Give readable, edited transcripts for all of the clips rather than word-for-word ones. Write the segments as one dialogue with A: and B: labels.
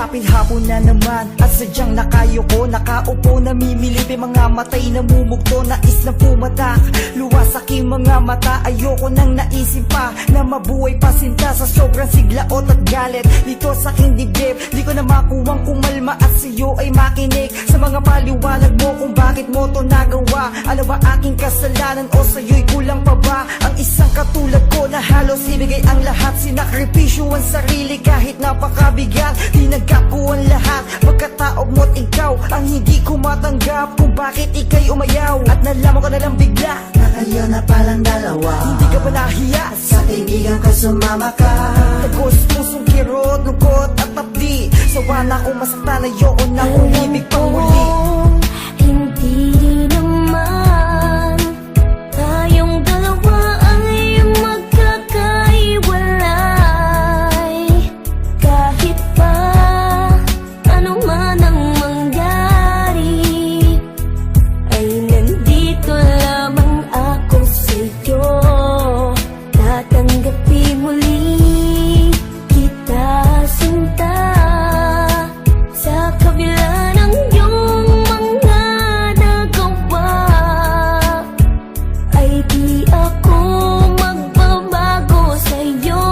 A: Usapin hapon na naman at sadyang nakayoko, nakaupo namimilip, mga matay namumugto, nais na pumatak, luwas aking mga mata. Ayoko nang naisip pa na mabuhay pa sinta sa sobrang siglaot at galit dito sa aking dibdib. Di ko na makuwang kumalma at sa'yo ay makinig sa mga paliwanag mo kung bakit mo to nagawa. Ano ba aking kasalanan o sa'yo'y kulang pa ba? Ang isang katulad ko na halos ibigay ang lahat, sinakripisyo ang sarili kahit napakabigat. Tinanggap ko ang lahat, pagkataob mo't ikaw ang hindi ko matanggap kung bakit ika'y umayaw. At nalaman ko na lang bigla
B: na kayo na palang dalawa.
A: Hindi ka ba nahiya
B: sa kaibigan ko sumama ka?
A: Tagos pusong kirot, lungkot at tapdi. Sawa na akong masaktan, ayoko na umibig pang muli.
C: Hindi naman tayong dalawa ay magkakaiwalay. Kahit pa ano man ang mangyari, ay nandito lamang ako sa'yo. Tatanggapin muli kita sinta, sa kabila ng iyong mga nagawa, ay di ako magbabago sa'yo,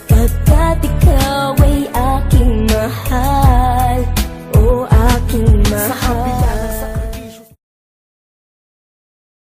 C: pagkat ikaw ay aking mahal, o aking mahal.
A: Sa kabila